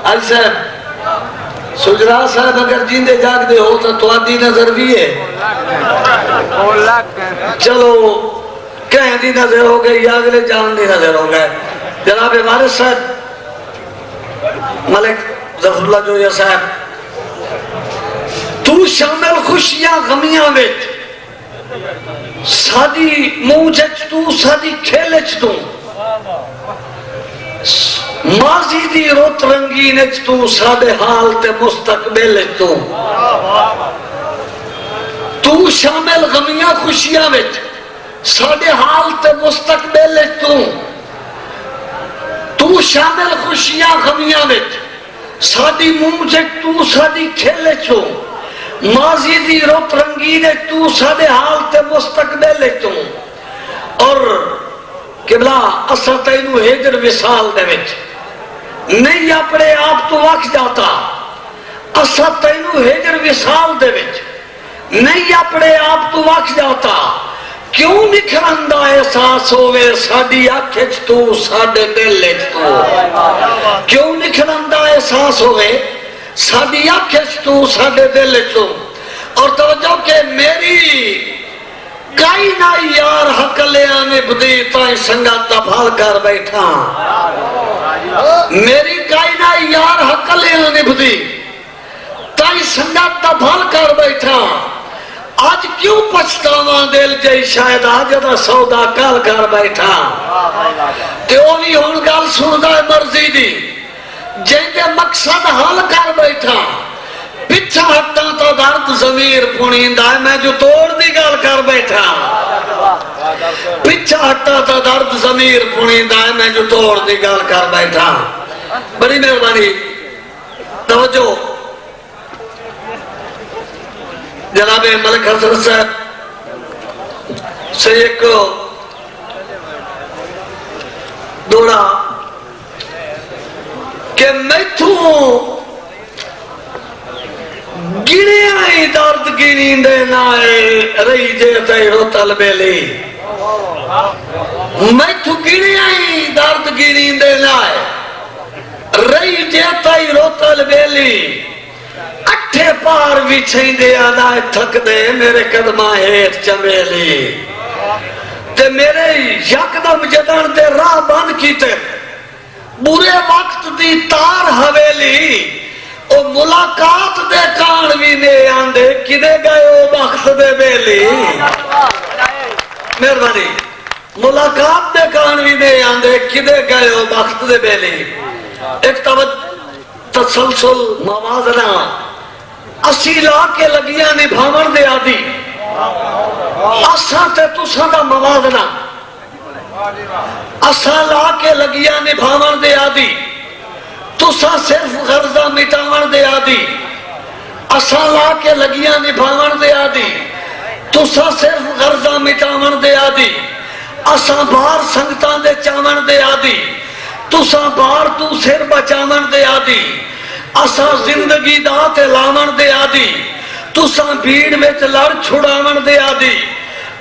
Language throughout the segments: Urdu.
آج صاحب سجرا صاحب اگر جیندے جاگ دے ہو تو آدھی نظر بھی ہے چلو کہیں دی نظر ہو گئی یا اگلے جان دی نظر ہو گئے جناب وارث صاحب ملک ظفر اللہ جویا صاحب تو شامل خوشیاں غمیاں وچ سادی موجج تو سادی کھیلچ تو ماضی دی روت رنگینچ تو سادے حال تے مستقبل تو شامل غمیاں خوشیاں وچ سادے حال تے مستقبل تو شامل خوشیاں غمیاں وچ سادی موجج تو سادی کھیلچ تو ماضی دی روت رنگین تو سادے حال تے مستقبل تو اور قبلہ اصل تینو ہجر وصال دے وچ نہیں اپنے آپ تو وقت جاتا اصل تینو ہجر وصال دے وچ نہیں اپنے آپ تو وقت جاتا کیوں نکھرندہ احساس ہوئے ساڑی آنکھیں تو ساڑے دل تو کیوں نکھرندہ احساس ہوئے ساڑی آنکھیں تو ساڑے دل تو اور توجہ کہ میری کائی نہ یار حق لے آنے بدی تائیں سنگت دبھال کر بیٹھا میری کائی نہ یار حق لے آنے بدی تائیں سنگت دبھال کر بیٹھا آج کیوں پچھتاواں دل جائی شاید آج دا سودا کال کر بیٹھا تیوی ہون گال سندہ مرضی دی جیندے مقصد حل کر بیٹھا پچھا ہٹا تو درد ضمیر پونیندہ ہے میں جو توڑ دی گال کر بیٹھا پچھا ہٹا تو درد ضمیر پونیندہ ہے میں جو توڑ دی گال کر بیٹھا بڑی مہربانی توجہ جناب ملک حضرت صاحب سے ایک دوڑا کہ میں تو گنے آئی درد گنی دینا رہی جیتا ہی رو طلبے لی میں تو گنے آئی درد گنی دینا رہی جیتا ہی رو طلبے لی اٹھے پار بھی چھیں دے آنا تھک دے میرے قدمہ ہیٹ چمیلی تے میرے یکدم جدن تے راہ بند کیتے برے وقت دی تار حویلی او ملاقات دے کان بھی نے آندے کدے گئے او وقت دے بیلی مہربانی ملاقات دے کان بھی نے آندے کدے گئے او وقت دے بیلی ایک تسلسل موازنہ اسی لا کے لگیاں نبھاون دے آدھی اساں تے تساں دا موازنہ اساں لا کے لگیاں نبھاون دے آدھی تساں صرف غرضہ مٹاون دے آدھی اساں لا کے لگیاں نبھاون دے آدھی تساں صرف غرضہ مٹاون دے آدھی اساں بار سنگتاں دے چاون دے آدھی تساں بار تو سر بچاون دے آدھی اساں زندگی دات لاون دے آدھی تساں بھیڑ میں لڑ چھڑاون دے آدھی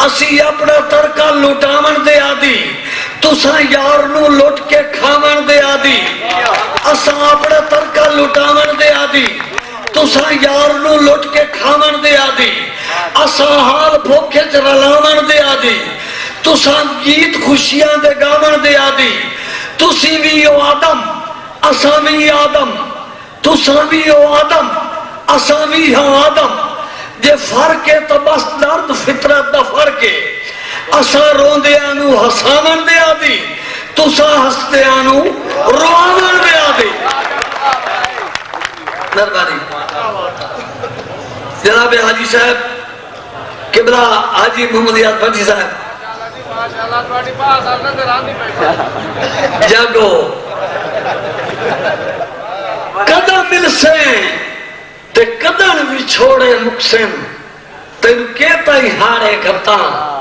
اسی اپنا ترکہ لٹاون دے آدھی تساں یار نو لٹ کے کھاون دے آدھی اساں اپنا ترکہ لٹاون دے آدھی تساں یار نو لٹ کے کھاون دے آدھی اساں حال بھوکے چلاون دے آدھی تساں گیت خوشیاں دے گاون دے آدھی تسی بھی او آدم اساں بھی آدم تساں بھی او آدم اساں بھی ہاں آدم جے فرق ہے تو بس درد فطرت دا فرق ہے اساں روندے آنو ہساون دے آدھی تساں ہستے آنو رواون دے آدھی مہربانی جناب حاجی صاحب قبلہ حاجی محمد یاد بھٹی صاحب جاگو قدم مل سے تے قدم بھی چھوڑے مقسم تین کہتا ہی ہارے کپتان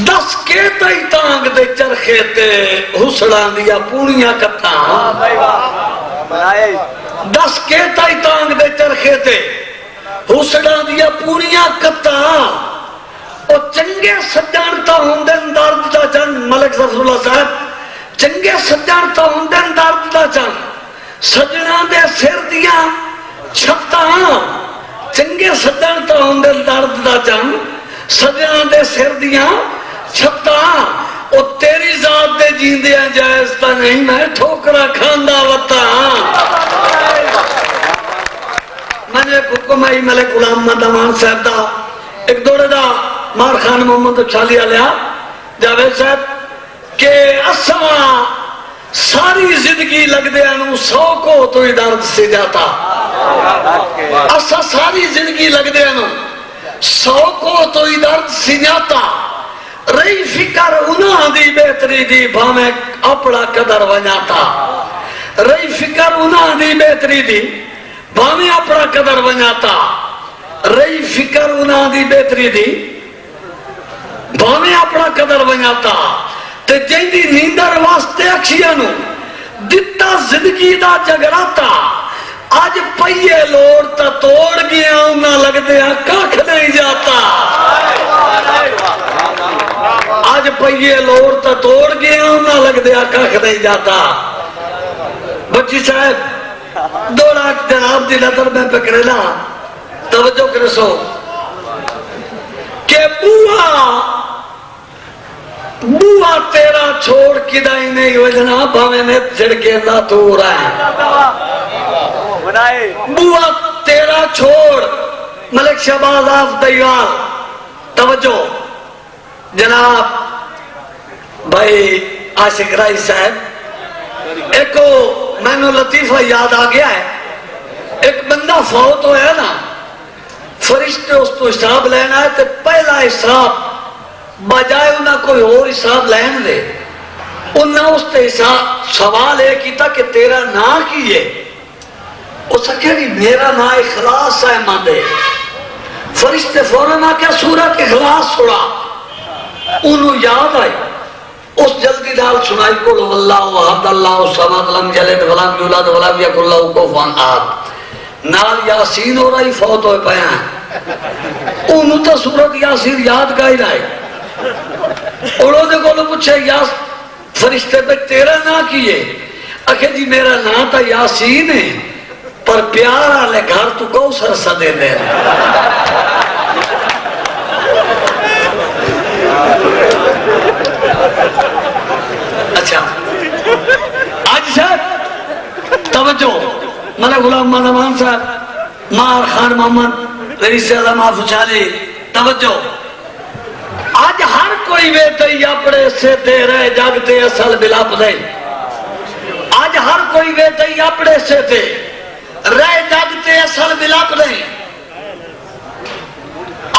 دس کہتا ہی تانگ دے چرخے تے حسڑان دیا پونیاں کپتان دس کہتا ہی تانگ دے چرخے تے حسڑان دیا پونیاں کپتان او چنگے سجانتا ہوندن درد دا چند ملک ظفر اللہ صاحب چنگے سجانتا ہوندن درد دا چند سجنا دے سر دیاں چھتاں چنگے سجن تو ہوندے درد دا جنگ سجنا دے سر دیاں چھتاں او تیری ذات دے جیندیاں جائز تا نہیں میں ٹھوکرا کھاندا وتا میں نے حکم آئی ملک غلام مدمان صاحب دا ایک دوڑے دا مار خان محمد چھالی آلیا جاوید صاحب کہ اساں ساری زندگی لگ دے انو 100 کو تو ہی درد سے جاتا اساں ساری زندگی لگ دے انو 100 کو تو ہی درد سے جاتا رہی فکر انہاں دی بہتری دی بھامیں اپنا قدر ونیاتا رہی فکر انہاں دی بہتری دی بھامیں اپنا قدر ونیاتا رہی فکر انہاں دی بہتری دی بھامیں اپنا قدر ونیاتا تے جیندی نیندر واسطے اکشیانو دتا زندگی دا جگراتا آج پئیے لوڑ تا توڑ گیا انہاں لگ دیا کاکھ نہیں جاتا آج پئیے لوڑ تا توڑ گیا انہاں لگ دیا کاکھ نہیں جاتا بچی صاحب دوڑا جناب دی نظر میں پکڑنا توجہ کرسو کہ بوہا تیرا چھوڑ کدائی نہیں وجنا بھامے میں جھڑکے نہ تو رہا ہے بوہا تیرا چھوڑ ملک شہباز آف دیوال توجہ جناب بھائی عاشق رائی صاحب ایک میں نے لطیفہ یاد آ گیا ہے ایک بندہ فوت ہویا نا فرشتے اس تو حساب لینا ہے تو پہلا حساب بجائے انہاں کوئی اور حساب لین دے انہاں اس تے حساب سوال ہے کیتا کہ تیرا نا کی ہے اس کہہ رہی میرا نا اخلاص ہے ماندے فرشتے فوراً کیا سورت اخلاص سڑا انہوں یاد آئی اس جلدی دال سنائی قل واللہ وحد اللہ الصمد لم یلد ولم یولد ولم یکن لہ کفوا احد نال یاسین ہو رہی فوت ہوئے پیا ہیں انہوں تو سورت یاسین یاد گائی رہے انہوں نے کہا پوچھے فرشتے پہ تیرا نا کیے اکھے جی میرا نا تا یاسین ہے پر پیارا لے گھر تو کوثر صدے دے اچھا آج صاحب توجہ ملک غلام مدمان صاحب مار خان محمد رئیس اعظم آفچالی توجہ آج ہر کوئی ویتائی اپنے سے دے رہے جاگتے اصل بلاپ دے آج ہر کوئی ویتائی اپنے سے دے رہے جاگتے اصل بلاپ دے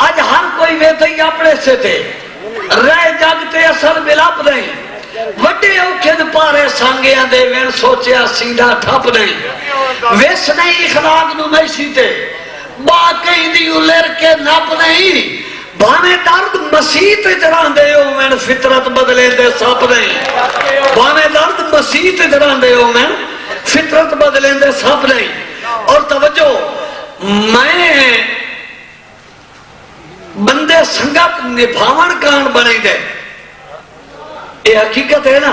آج ہر کوئی ویتائی اپنے سے دے رہے جاگتے اصل بلاپ دے وڈے اوکھد پارے سانگیاں دے وین سوچیا سیدھا ٹھپ نہیں ویس نہیں اخلاق نو میں سیتے باقی دی الر کے نپ نہیں بھانے درد مسیح جران دے ہو میں فطرت بدلے دے ساپ نہیں بھانے درد مسیح جران دے ہو میں فطرت بدلے دے ساپ نہیں اور توجہ میں بندے سنگت نبھاون کان بنے دے یہ حقیقت ہے نا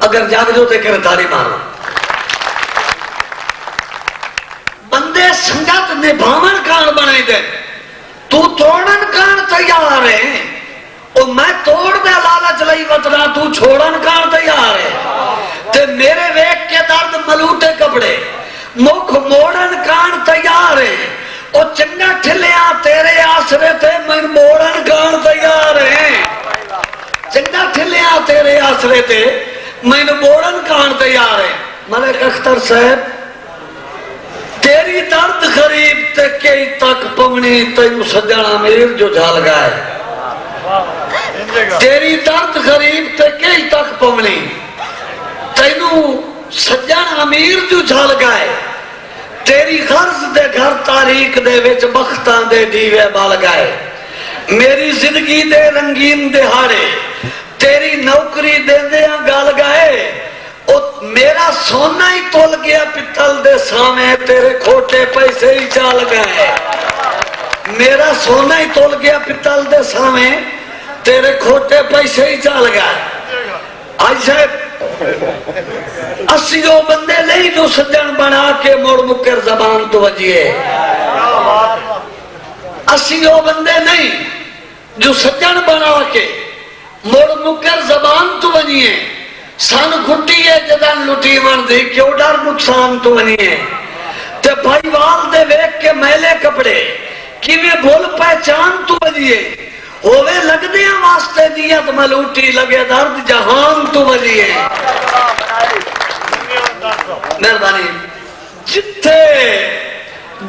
اگر جاگ جو تے کرے تاری مارو بندے سنگت نبھاون کان بنے دے تو توڑن کان تیار ہے اور میں توڑ دے لالچ لئی وطنا تو چھوڑن کان تیار ہے تے میرے ویک کے درد ملوٹے کپڑے مکھ موڑن کان تیار ہے اور چنگا ٹھلیاں تیرے آسرے تے میں موڑن کان تیار ہے چنگا ٹھلیاں تیرے آسرے تے میں موڑن کان تیار ہے ملک اختر صاحب تیری درد غریب تے کئی تک پونی تینو سجن امیر جو جھال گائے تیری درد غریب تے کئی تک پونی تینو سجن امیر جو جھال گائے تیری غرض دے گھر تاریخ دے وچ بختان دے دیوے بال گائے میری زندگی دے رنگین دہاڑے تیری نوکری دے دیاں گال گائے میرا سونا ہی تول گیا پتل دے سامنے تیرے کھوٹے پیسے ہی چال گئے میرا سونا ہی تول گیا پتل دے سامنے تیرے کھوٹے پیسے ہی چال گئے آج صاحب اسی وہ بندے نہیں جو سجن بنا کے مڑ مکر زبان تو وجیے، اسی وہ بندے نہیں جو سجن بنا کے مڑ مکر زبان تو ونیے، سن گھٹی ہے جدن لٹی من دی کیوں ڈر نقصان تو ونیے، تے بھائی وال دے ویک کے میلے کپڑے کیویں بھول پہچان تو ونیے، ہووے لگ دیا واسطے دیت ملوٹی لگے درد جہان تو ونیے۔ مہربانی جتھے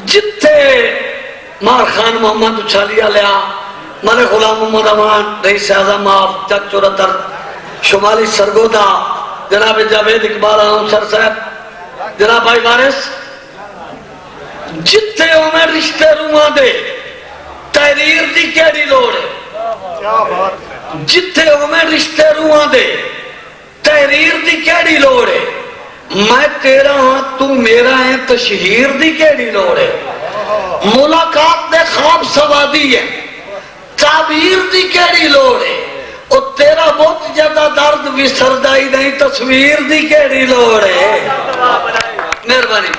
جتھے مار خان محمد اچھالیا لیا، ملک غلام محمد امان رئیس اعظم آپ چک چورتر شمالی سرگودا، جناب جاوید اقبال انصر صاحب، جناب بھائی وارث، جتھے میں رشتے رواں دے تحریر دی کیڑی لوڑ ہے، جتھے میں رشتے رواں دے تحریر دی کیڑی لوڑ ہے، میں تیرا ہاں تو میرا ہے تشہیر دی کیڑی لوڑ ہے، ملاقات دے خواب سوادی ہے، تعبیر دی کیڑی لوڑ ہے، اور تیرا بہت زیادہ درد بھی سردائی نہیں تصویر دی کیڑی لوڑ ہے۔ مہربانی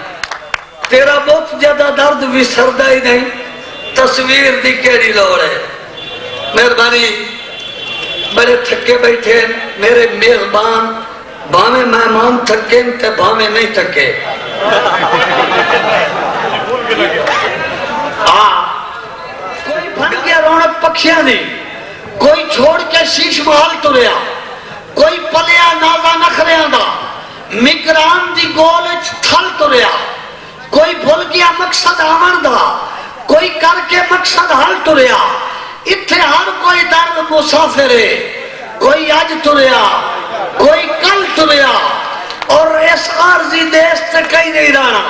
تیرا بہت زیادہ درد بھی سردائی نہیں تصویر دی کیڑی لوڑ ہے۔ مہربانی بڑے تھکے بیٹھے میرے میزبان، بھامے مہمان تھکے تے بھامے نہیں تھکے، کوئی بھن گیا رونق پکھیاں دی، کوئی چھوڑ کے شیش محل تریا، کوئی پلیا نازا نخریاں دا مکران دی گول تھل تریا، کوئی بھول گیا مقصد آمن دا، کوئی کر کے مقصد حل تریا، اتھے ہر کوئی درد مسافر ہے، کوئی آج تریا کوئی کل تریا، اور اس عارضی دیس تے کہیں نہیں رہنا،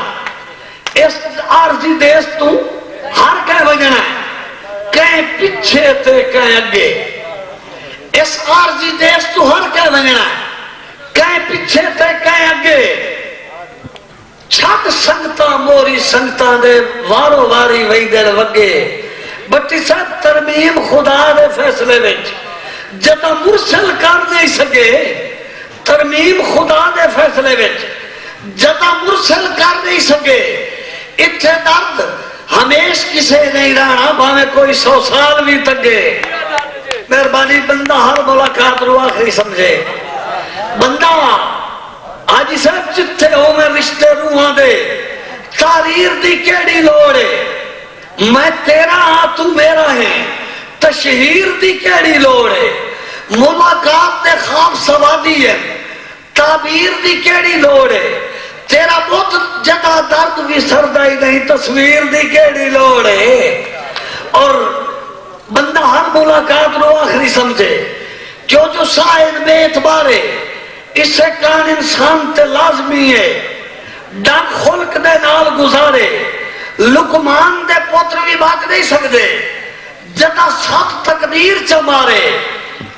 اس عارضی دیس تو ہر کہیں بجنا ہے، کہیں پچھے تے کہیں اگے، اس عارضی دیس تو ہر کہیں بجنا ہے، کہیں پچھے تے کہیں اگے، چھٹ سنگتا موری سنگتا دے وارو واری وہی دیر وگے، بٹی صاحب ترمیم خدا دے فیصلے وچ جتا مرسل کر نہیں سکے، ترمیم خدا دے فیصلے وچ جتا مرسل کر نہیں سکے، اتھے درد ہمیش کسے نہیں رہنا باویں کوئی 100 سال بھی تگے۔ مہربانی بندہ ہر ملاقات رو آخری سمجھے، بندہ آجی صاحب جتھے ہو میں رشتے روحاں دے تحریر دی کیڑی لوڑے، میں تیرا ہاں تو میرا ہے تشہیر دی کیڑی لوڑے، ملاقات دے خواب سوادی ہے تعبیر دی کیڑی لوڑے، تیرا بہت جگہ درد بھی سردائی نہیں تصویر دی کیڑی لوڑے۔ اور بندہ ہر ملاقات رو آخری سمجھے، کیوں جو سائن بے اعتبارے اس سے کان انسان تے لازمی ہے، ڈنگ خلق دے نال گزارے، لقمان دے پوتر بھی بات نہیں سکتے، جتا سخت تقدیر چمارے،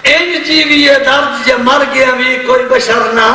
انج جیوی یہ درد جے مر گیا بھی کوئی بشر نہ